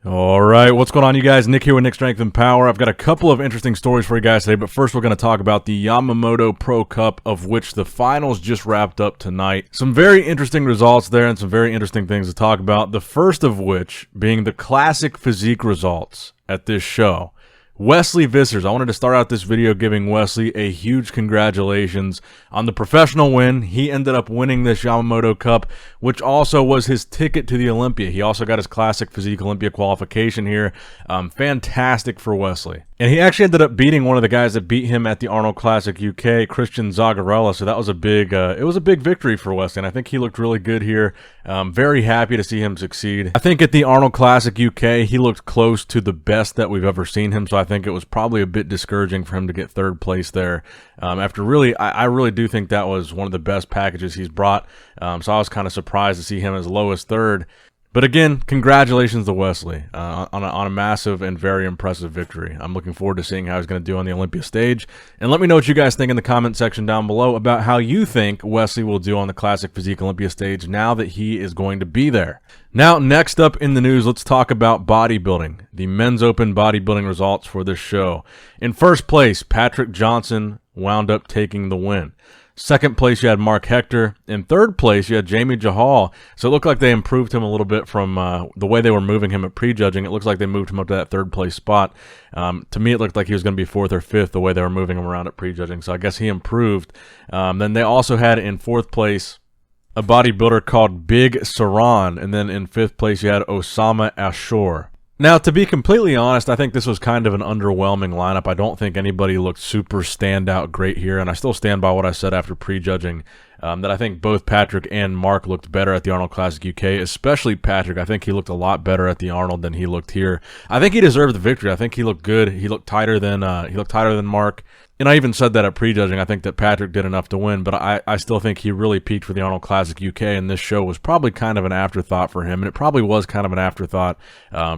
All right, what's going on, you guys? Nick here with Nick Strength and Power. I've got a couple of interesting stories for you guys today, but first we're going to talk about the Yamamoto Pro Cup, of which the finals just wrapped up tonight. Some very interesting results there and some very interesting things to talk about, the first of which being the classic physique results at this show. Wesley Vissers. I wanted to start out this video giving Wesley a huge congratulations on the professional win. He ended up winning this Yamamoto Cup, which also was his ticket to the Olympia. He also got his classic physique Olympia qualification here. Fantastic for Wesley. And he actually ended up beating one of the guys that beat him at the Arnold Classic UK, Christian Zagarella. So that was a big, it was a big victory for Wesley, and I think he looked really good here. Very happy to see him succeed. I think at the Arnold Classic UK, he looked close to the best that we've ever seen him. So I think it was probably a bit discouraging for him to get third place there. After really, I really do think that was one of the best packages he's brought. So I was kind of surprised to see him as low as third. But again, congratulations to Wesley on a massive and very impressive victory. I'm looking forward to seeing how he's going to do on the Olympia stage. And let me know what you guys think in the comment section down below about how you think Wesley will do on the Classic Physique Olympia stage now that he is going to be there. Now, next up in the news, let's talk about bodybuilding, the Men's Open bodybuilding results for this show. In first place, Patrick Johnson wound up taking the win. Second place, you had Mark Hector. In third place, you had Jamie Jahal. So it looked like they improved him a little bit from the way they were moving him at prejudging. It looks like they moved him up to that third place spot. To me, it looked like he was going to be fourth or fifth the way they were moving him around at prejudging. So I guess he improved. Then they also had in fourth place a bodybuilder called Big Saran. And then in fifth place, you had Osama Ashur. Now, to be completely honest, I think this was kind of an underwhelming lineup. I don't think anybody looked super standout great here, and I still stand by what I said after prejudging, that I think both Patrick and Mark looked better at the Arnold Classic UK, especially Patrick. I think he looked a lot better at the Arnold than he looked here. I think he deserved the victory. I think he looked good. He looked tighter than Mark. And I even said that at prejudging. I think that Patrick did enough to win, but I still think he really peaked for the Arnold Classic UK, and this show was probably kind of an afterthought for him, and it probably was kind of an afterthought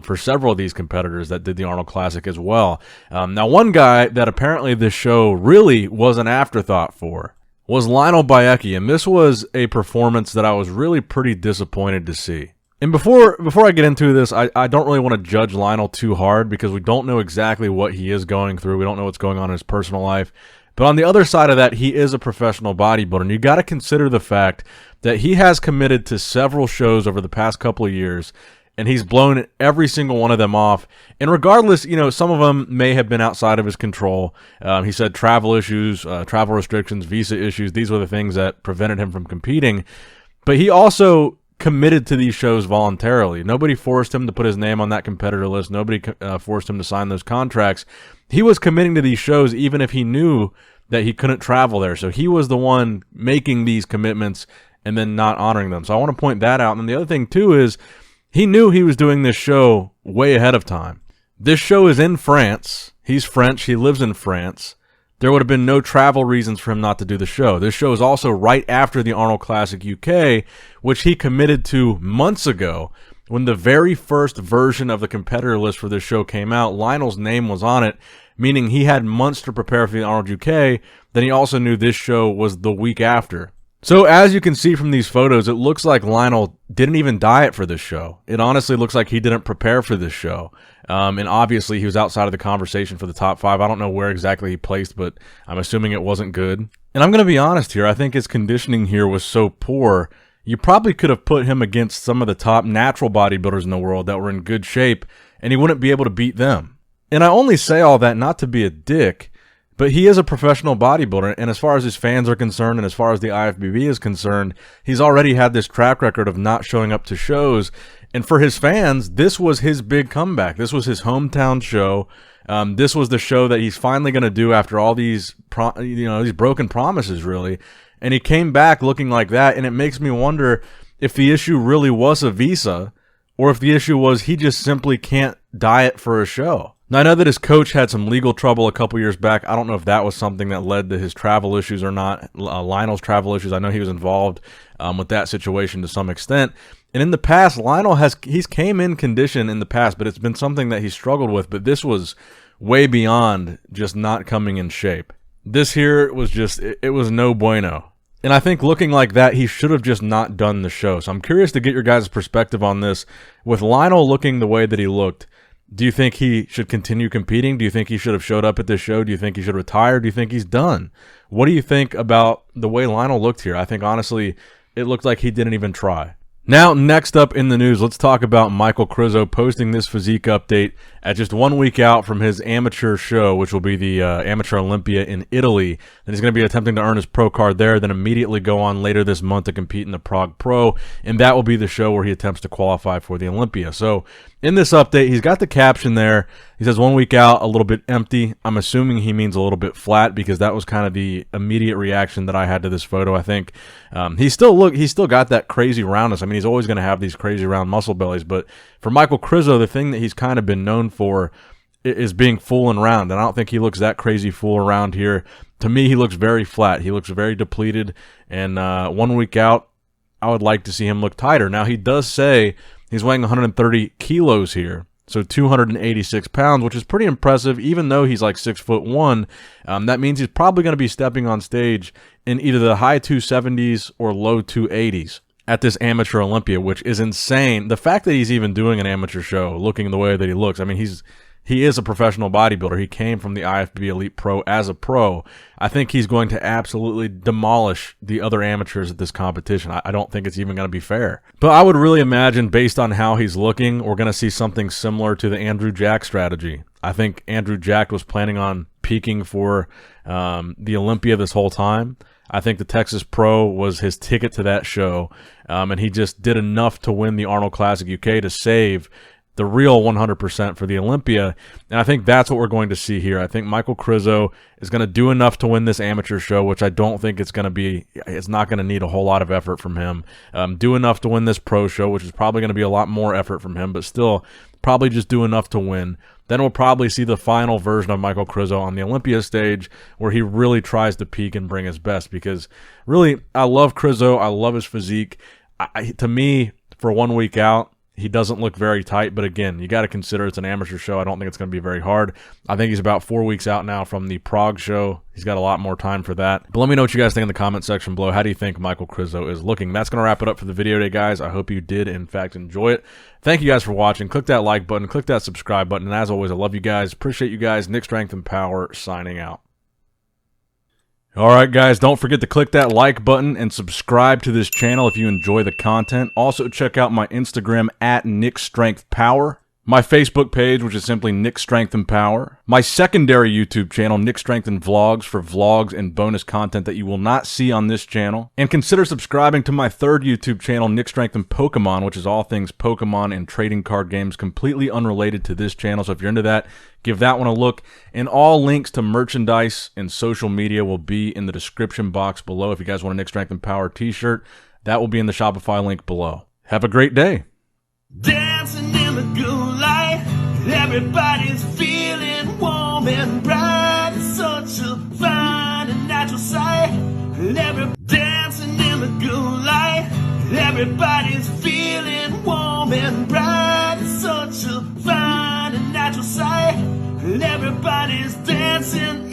for several of these competitors that did the Arnold Classic as well. Now, one guy that apparently this show really was an afterthought for was Lionel Beyeke, and this was a performance that I was really pretty disappointed to see. And before I get into this, I don't really want to judge Lionel too hard because we don't know exactly what he is going through. We don't know what's going on in his personal life. But on the other side of that, he is a professional bodybuilder. And you got to consider the fact that he has committed to several shows over the past couple of years, and he's blown every single one of them off. And regardless, you know, some of them may have been outside of his control. He said travel issues, travel restrictions, visa issues. These were the things that prevented him from competing. But he also committed to these shows voluntarily. Nobody forced him to put his name on that competitor list. Nobody forced him to sign those contracts. He was committing to these shows even if he knew that he couldn't travel there. So he was the one making these commitments and then not honoring them. So I want to point that out. And the other thing too is he knew he was doing this show way ahead of time. This show is in France. He's French. He lives in France. There would have been no travel reasons for him not to do the show. This show is also right after the Arnold Classic UK, which he committed to months ago. When the very first version of the competitor list for this show came out, Lionel's name was on it, meaning he had months to prepare for the Arnold UK. Then he also knew this show was the week after. So as you can see from these photos, it looks like Lionel didn't even diet for this show. It honestly looks like he didn't prepare for this show. And obviously he was outside of the conversation for the top 5. I don't know where exactly he placed, but I'm assuming it wasn't good. And I'm going to be honest here. I think his conditioning here was so poor, you probably could have put him against some of the top natural bodybuilders in the world that were in good shape, and he wouldn't be able to beat them. And I only say all that not to be a dick, but he is a professional bodybuilder, and as far as his fans are concerned and as far as the IFBB is concerned, he's already had this track record of not showing up to shows. And for his fans, this was his big comeback. This was his hometown show. This was the show that he's finally going to do after all these broken promises, really. And he came back looking like that, and it makes me wonder if the issue really was a visa or if the issue was he just simply can't diet for a show. Now, I know that his coach had some legal trouble a couple years back. I don't know if that was something that led to his travel issues or not, Lionel's travel issues. I know he was involved with that situation to some extent. And in the past, Lionel he's came in condition in the past, but it's been something that he struggled with. But this was way beyond just not coming in shape. This here was just, it was no bueno. And I think looking like that, he should have just not done the show. So I'm curious to get your guys' perspective on this. With Lionel looking the way that he looked, do you think he should continue competing? Do you think he should have showed up at this show? Do you think he should retire? Do you think he's done? What do you think about the way Lionel looked here? I think, honestly, it looked like he didn't even try. Now, next up in the news, let's talk about Michal Krizo posting this physique update at just 1 week out from his amateur show, which will be the Amateur Olympia in Italy. Then he's going to be attempting to earn his pro card there, then immediately go on later this month to compete in the Prague Pro, and that will be the show where he attempts to qualify for the Olympia. So in this update, he's got the caption there. He says 1 week out, a little bit empty. I'm assuming he means a little bit flat because that was kind of the immediate reaction that I had to this photo. I think he's still got that crazy roundness. I mean, he's always going to have these crazy round muscle bellies, but for Michal Krizo, the thing that he's kind of been known for is being full and round, and I don't think he looks that crazy full around here. To me, he looks very flat. He looks very depleted, and 1 week out, I would like to see him look tighter. Now, he does say he's weighing 130 kilos here, so 286 pounds, which is pretty impressive, even though he's like 6'1". That means he's probably going to be stepping on stage in either the high 270s or low 280s at this Amateur Olympia, which is insane. The fact that he's even doing an amateur show looking the way that he looks, I mean, he is a professional bodybuilder. He came from the IFBB Elite Pro as a pro. I think he's going to absolutely demolish the other amateurs at this competition. I don't think it's even going to be fair. But I would really imagine, based on how he's looking, we're going to see something similar to the Andrew Jack strategy. I think Andrew Jack was planning on peaking for the Olympia this whole time. I think the Texas Pro was his ticket to that show, and he just did enough to win the Arnold Classic UK to save the real 100% for the Olympia, and I think that's what we're going to see here. I think Michal Krizo is going to do enough to win this amateur show, which I don't think it's not going to need a whole lot of effort from him. Do enough to win this pro show, which is probably going to be a lot more effort from him, but still probably just do enough to win. Then we'll probably see the final version of Michal Krizo on the Olympia stage where he really tries to peak and bring his best, because really, I love Krizo. I love his physique. To me, for 1 week out, he doesn't look very tight, but again, you got to consider it's an amateur show. I don't think it's going to be very hard. I think he's about 4 weeks out now from the Prague show. He's got a lot more time for that. But let me know what you guys think in the comment section below. How do you think Michal Krizo is looking? That's going to wrap it up for the video today, guys. I hope you did, in fact, enjoy it. Thank you guys for watching. Click that like button. Click that subscribe button. And as always, I love you guys. Appreciate you guys. Nick Strength and Power signing out. Alright guys, don't forget to click that like button and subscribe to this channel if you enjoy the content. Also check out my Instagram at Nick Strength Power, my Facebook page, which is simply Nick Strength and Power, my secondary YouTube channel, Nick Strength and Vlogs, for vlogs and bonus content that you will not see on this channel. And consider subscribing to my third YouTube channel, Nick Strength and Pokemon, which is all things Pokemon and trading card games, completely unrelated to this channel. So if you're into that, give that one a look. And all links to merchandise and social media will be in the description box below. If you guys want a Nick Strength and Power t-shirt, that will be in the Shopify link below. Have a great day. Dancing in the good light, everybody's feeling warm and bright. It's such a fine and natural sight. Dancing in the good light, everybody's feeling warm and bright. It's such a fine and natural sight. Everybody's dancing